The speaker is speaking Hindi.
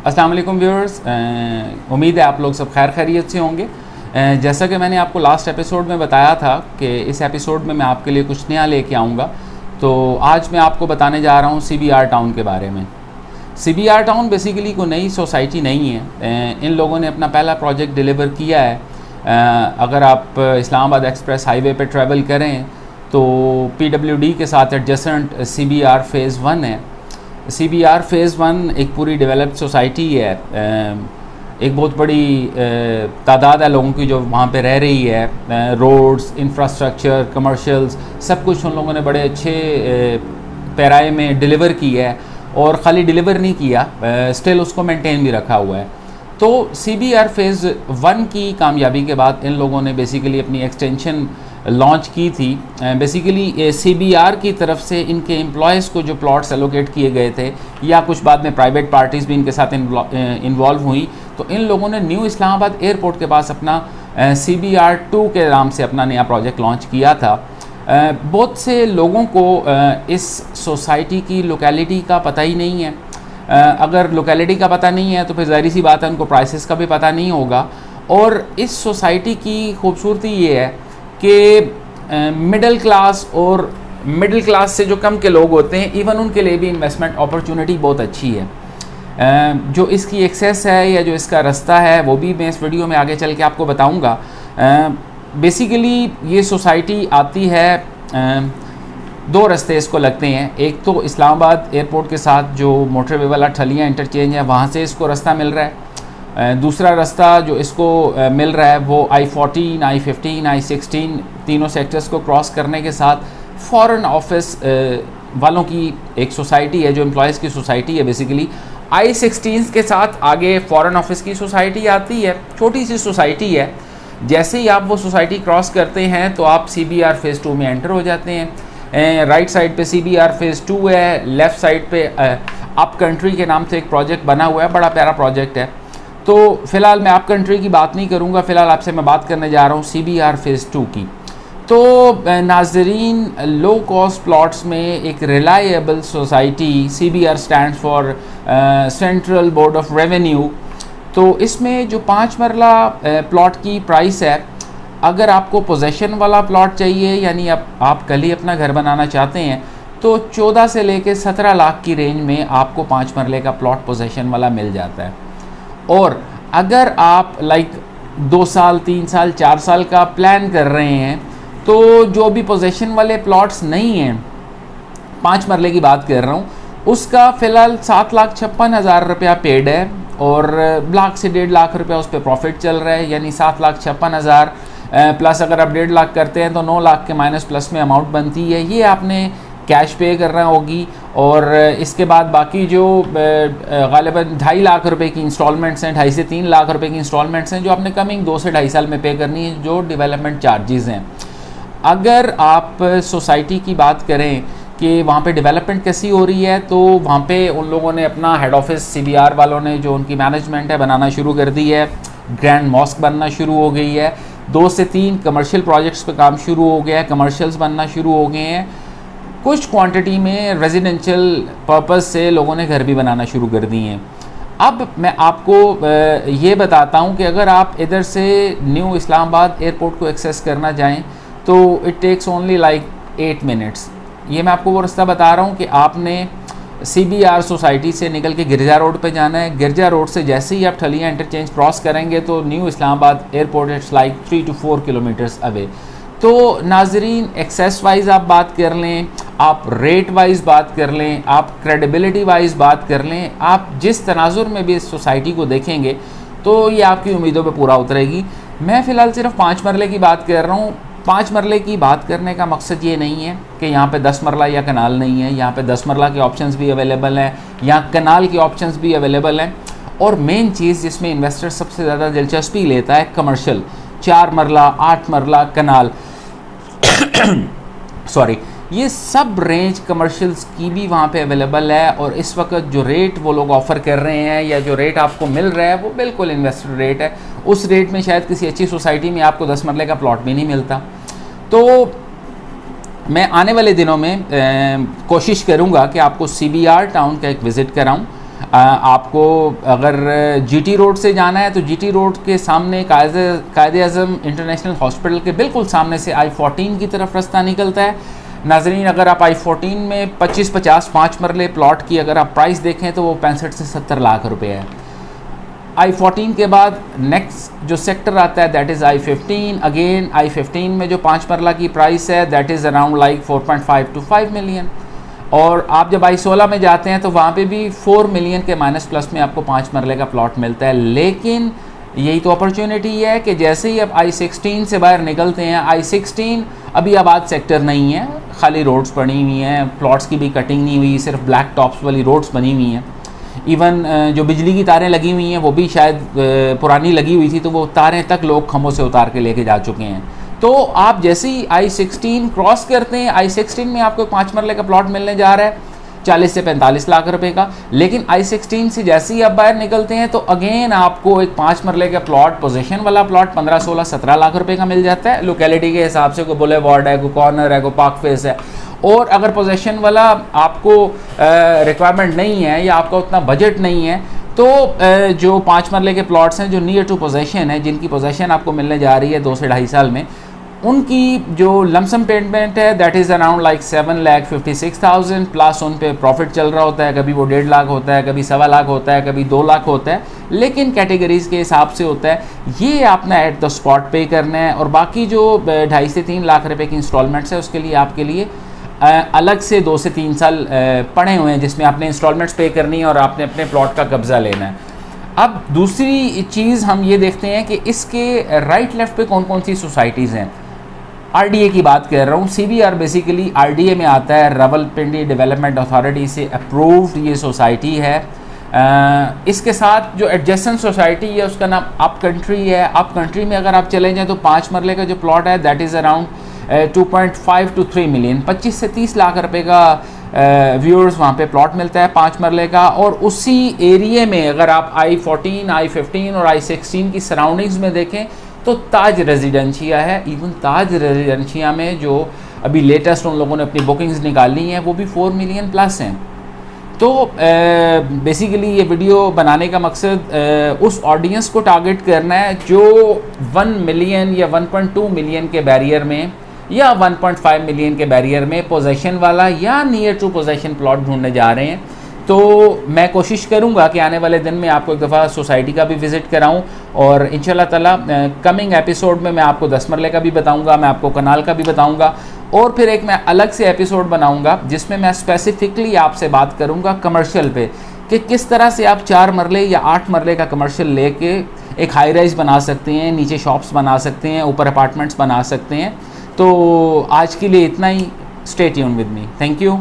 अस्सलाम वालेकुम व्यूअर्स, उम्मीद है आप लोग सब खैर खैरियत से होंगे। जैसा कि मैंने आपको लास्ट एपिसोड में बताया था कि इस एपिसोड में मैं आपके लिए कुछ नया लेके आऊँगा, तो आज मैं आपको बताने जा रहा हूँ CBR टाउन के बारे में। CBR टाउन बेसिकली कोई नई सोसाइटी नहीं है। इन लोगों ने अपना पहला प्रोजेक्ट डिलीवर किया है। अगर आप इस्लामाबाद एक्सप्रेस हाईवे पे ट्रैवल करें तो PWD के साथ एडजेसेंट CBR फ़ेज़ 1 है। CBR फ़ेज़ 1 एक पूरी डेवलप्ड सोसाइटी है। एक बहुत बड़ी तादाद है लोगों की जो वहाँ पे रह रही है। रोड्स, इंफ्रास्ट्रक्चर, कमर्शियल्स, सब कुछ उन लोगों ने बड़े अच्छे पैराए में डिलीवर किया है, और ख़ाली डिलीवर नहीं किया, स्टिल उसको मेंटेन भी रखा हुआ है। तो CBR फ़ेज़ 1 की कामयाबी के बाद इन लोगों ने बेसिकली अपनी एक्सटेंशन लॉन्च की थी। बेसिकली CBR की तरफ से इनके एम्प्लॉयज़ को जो प्लॉट्स एलोकेट किए गए थे, या कुछ बाद में प्राइवेट पार्टीज़ भी इनके साथ इन्वॉल्व हुई, तो इन लोगों ने न्यू इस्लामाबाद एयरपोर्ट के पास अपना CBR 2 के नाम से अपना नया प्रोजेक्ट लॉन्च किया था। बहुत से लोगों को इस सोसाइटी की लोकेलिटी का पता ही नहीं है। अगर लोकेलिटी का पता नहीं है तो फिर ज़ाहिर सी बात है उनको प्राइसेस का भी पता नहीं होगा। और इस सोसाइटी की खूबसूरती ये है कि मिडिल क्लास और मिडिल क्लास से जो कम के लोग होते हैं, इवन उनके लिए भी इन्वेस्टमेंट अपॉर्चुनिटी बहुत अच्छी है। जो इसकी एक्सेस है या जो इसका रास्ता है वो भी मैं इस वीडियो में आगे चल के आपको बताऊंगा। बेसिकली ये सोसाइटी आती है, दो रास्ते इसको लगते हैं। एक तो इस्लामाबाद एयरपोर्ट के साथ जो मोटरवे वाला ठलियाँ इंटरचेंज है, वहाँ से इसको रास्ता मिल रहा है। दूसरा रास्ता जो इसको मिल रहा है वो I-14, I-15, I-16 तीनों सेक्टर्स को क्रॉस करने के साथ फॉरेन ऑफिस वालों की एक सोसाइटी है, जो एम्प्लॉयज़ की सोसाइटी है। बेसिकली I-16 के साथ आगे फॉरेन ऑफिस की सोसाइटी आती है, छोटी सी सोसाइटी है। जैसे ही आप वो सोसाइटी क्रॉस करते हैं तो आप CBR फ़ेज़ 2 में एंटर हो जाते हैं। राइट साइड पे CBR फ़ेज़ 2 है, लेफ़्ट साइड पे अप कंट्री के नाम से एक प्रोजेक्ट बना हुआ है, बड़ा प्यारा प्रोजेक्ट है। तो फ़िलहाल मैं अप कंट्री की बात नहीं करूँगा, फ़िलहाल आपसे मैं बात करने जा रहा हूँ CBR फ़ेज़ 2 की। तो नाजरीन, लो कॉस्ट प्लॉट्स में एक reliable society, CBR stands for central board of revenue. तो इसमें जो 5 मरला प्लॉट की प्राइस है, अगर आपको पोजेशन वाला प्लॉट चाहिए, यानी आप कल ही अपना घर बनाना चाहते हैं, तो 14 से लेके 17 लाख की रेंज में आपको 5 मरले का प्लॉट पोजेशन वाला मिल जाता है। और अगर आप 2 साल, 3 साल, 4 साल का प्लान कर रहे हैं, तो जो भी पोजेशन वाले प्लॉट्स नहीं हैं, 5 मरले की बात कर रहा हूँ, उसका फ़िलहाल 7,56,000 रुपया पेड है, और लाख से 1.5 लाख रुपया उस पर प्रॉफिट चल रहा है। यानी 7,56,000 प्लस अगर आप 1.5 लाख करते हैं तो 9 लाख के माइनस प्लस में अमाउंट बनती है। ये आपने कैश पे करना होगी, और इसके बाद बाकी जो गालिबन 2.5 लाख रुपए की इंस्टॉलमेंट्स हैं, 2.5 से 3 लाख रुपए की इंस्टॉलमेंट्स हैं, जो आपने कमिंग 2 से 2.5 साल में पे करनी है, जो डेवलपमेंट चार्जेस हैं। अगर आप सोसाइटी की बात करें कि वहाँ पे डेवलपमेंट कैसी हो रही है, तो वहाँ पे उन लोगों ने अपना हेड ऑफिस, CBR वालों ने जो उनकी मैनेजमेंट है बनाना शुरू कर दी है। ग्रैंड मॉस्क बनना शुरू हो गई है। 2 से 3 कमर्शियल प्रोजेक्ट्स पे काम शुरू हो गया है, कमर्शियल्स बनना शुरू हो गए हैं। कुछ क्वांटिटी में रेजिडेंशियल पर्पस से लोगों ने घर भी बनाना शुरू कर दिए हैं। अब मैं आपको ये बताता हूँ कि अगर आप इधर से न्यू इस्लामाबाद एयरपोर्ट को एक्सेस करना चाहें तो इट टेक्स ओनली 8 मिनट्स। ये मैं आपको वो रास्ता बता रहा हूँ कि आपने CBR सोसाइटी से निकल के गिरजा रोड पे जाना है। गिरजा रोड से जैसे ही आप ठलियाँ इंटरचेंज क्रॉस करेंगे तो new Islamabad airport it's 3 to 4 kilometres away. तो नाजरीन, एक्सेस वाइज आप बात कर लें, आप रेट वाइज बात कर लें, आप क्रेडिबिलिटी वाइज बात कर लें, आप जिस तनाजुर में भी इस सोसाइटी को देखेंगे तो ये आपकी उम्मीदों पे पूरा उतरेगी। मैं फ़िलहाल सिर्फ 5 मरले की बात कर रहा हूँ। 5 मरले की बात करने का मकसद ये नहीं है कि यहाँ पे 10 मरला या कनाल नहीं है। यहाँ पे 10 मरला के ऑप्शंस भी अवेलेबल हैं, यहाँ कनाल के ऑप्शंस भी अवेलेबल हैं। और मेन चीज़ जिसमें इन्वेस्टर सबसे ज़्यादा दिलचस्पी लेता है, कमर्शियल, 4 मरला, 8 मरला, कनाल सॉरी, ये सब रेंज कमर्शियल्स की भी वहाँ पे अवेलेबल है। और इस वक्त जो रेट वो लोग ऑफ़र कर रहे हैं, या जो रेट आपको मिल रहा है, वो बिल्कुल इन्वेस्टर रेट है। उस रेट में शायद किसी अच्छी सोसाइटी में आपको 10 मरले का प्लॉट भी नहीं मिलता। तो मैं आने वाले दिनों में कोशिश करूँगा कि आपको CBR टाउन का एक विज़िट कराऊँ। आपको अगर जीटी रोड से जाना है तो जीटी रोड के सामने कायद-ए-आज़म इंटरनेशनल हॉस्पिटल के बिल्कुल सामने से I-14 की तरफ रास्ता निकलता है। नाजरीन, अगर आप I-14 में 25-50 5 मरले प्लॉट की अगर आप प्राइस देखें तो वो 65 से 70 लाख रुपए है। I-14 के बाद नेक्स्ट जो सेक्टर आता है that is I-15। Again I-15 में जो 5 मरला की प्राइस है that is around like 4.5 to 5 million. और आप जब I-16 में जाते हैं तो वहाँ पे भी 4 मिलियन के माइनस प्लस में आपको 5 मरले का प्लॉट मिलता है। लेकिन यही तो अपॉर्चुनिटी है कि जैसे ही आप I-16 से बाहर निकलते हैं, I-16 अभी आबाद सेक्टर नहीं है, खाली रोड्स पड़ी हुई हैं, प्लॉट्स की भी कटिंग नहीं हुई, सिर्फ ब्लैक टॉप्स वाली रोड्स बनी हुई हैं। इवन जो बिजली की तारें लगी हुई हैं वो भी शायद पुरानी लगी हुई थी, तो वो तारें तक लोग खम्भों से उतार के लेके जा चुके हैं। तो आप जैसे ही I-16 क्रॉस करते हैं, I-16 में आपको 5 मरले का प्लॉट मिलने जा रहा है 40 से 45 लाख रुपए का। लेकिन I-16 से जैसे ही आप बाहर निकलते हैं तो अगेन आपको एक 5 मरले का प्लॉट, पोजीशन वाला प्लॉट 15, 16, 17 लाख रुपए का मिल जाता है। लोकेलिटी के हिसाब से कोई बुलेवार्ड है, कोई कॉर्नर है, कोई पार्क फेस है। और अगर पोजीशन वाला आपको रिक्वायरमेंट नहीं है या आपका उतना बजट नहीं है तो जो 5 मरले के प्लॉट्स हैं जो नियर टू पोजीशन है, जिनकी पोजीशन आपको मिलने जा रही है 2 से 2.5 साल में, उनकी जो लमसम पेमेंट है that is around like 7,56,000 plus उन पे प्रॉफिट चल रहा होता है। कभी वो 1.5 लाख होता है, कभी 1.25 लाख होता है, कभी 2 लाख होता है, लेकिन कैटेगरीज़ के हिसाब से होता है। ये आपने एट द स्पॉट पे करना है। और बाकी जो 2.5 से 3 लाख रुपए की इंस्टॉलमेंट्स है उसके लिए आपके लिए अलग से 2 से 3 साल पड़े हुए हैं जिसमें आपने इंस्टॉलमेंट्स पे करनी है और आपने अपने प्लॉट का कब्ज़ा लेना है। अब दूसरी चीज़ हम ये देखते हैं कि इसके राइट लेफ़्ट पे कौन कौन सी सोसाइटीज़ हैं। RDA की बात कर रहा हूँ। CBR बेसिकली RDA में आता है, रावलपिंडी डेवलपमेंट अथॉरिटी से अप्रूव्ड ये सोसाइटी है। इसके साथ जो एडजेसेंट सोसाइटी है उसका नाम अप कंट्री है। अप कंट्री में अगर आप चले जाएँ तो 5 मरले का जो प्लॉट है that is around 2.5 to 3 million, 25 से 30 लाख रुपए का व्यूअर्स वहाँ पे प्लॉट मिलता है 5 मरले का। और उसी एरिया में अगर आप I-14, I-15 और I-16 की सराउंडिंग्स में देखें तो ताज रेजिडेंशिया है। इवन ताज रेजिडेंशिया में जो अभी लेटेस्ट उन लोगों ने अपनी बुकिंग्स निकाली हैं वो भी 4 मिलियन प्लस हैं। तो बेसिकली ये वीडियो बनाने का मकसद उस ऑडियंस को टारगेट करना है जो 1 मिलियन या 1.2 मिलियन के बैरियर में या 1.5 मिलियन के बैरियर में पोजीशन वाला या नियर टू पोजीशन प्लॉट ढूंढने जा रहे हैं। तो मैं कोशिश करूंगा कि आने वाले दिन में आपको एक दफ़ा सोसाइटी का भी विज़िट कराऊं और इंशाल्लाह ताला कमिंग एपिसोड में मैं आपको 10 मरले का भी बताऊंगा, मैं आपको कनाल का भी बताऊंगा और फिर एक मैं अलग से एपिसोड बनाऊंगा जिसमें मैं स्पेसिफिकली आपसे बात करूंगा कमर्शियल पे कि किस तरह से आप 4 मरले या 8 मरले का कमर्शियल लेके एक हाई राइज बना सकते हैं, नीचे शॉप्स बना सकते हैं, ऊपर अपार्टमेंट्स बना सकते हैं। तो आज के लिए इतना ही। Stay tune with me. Thank you.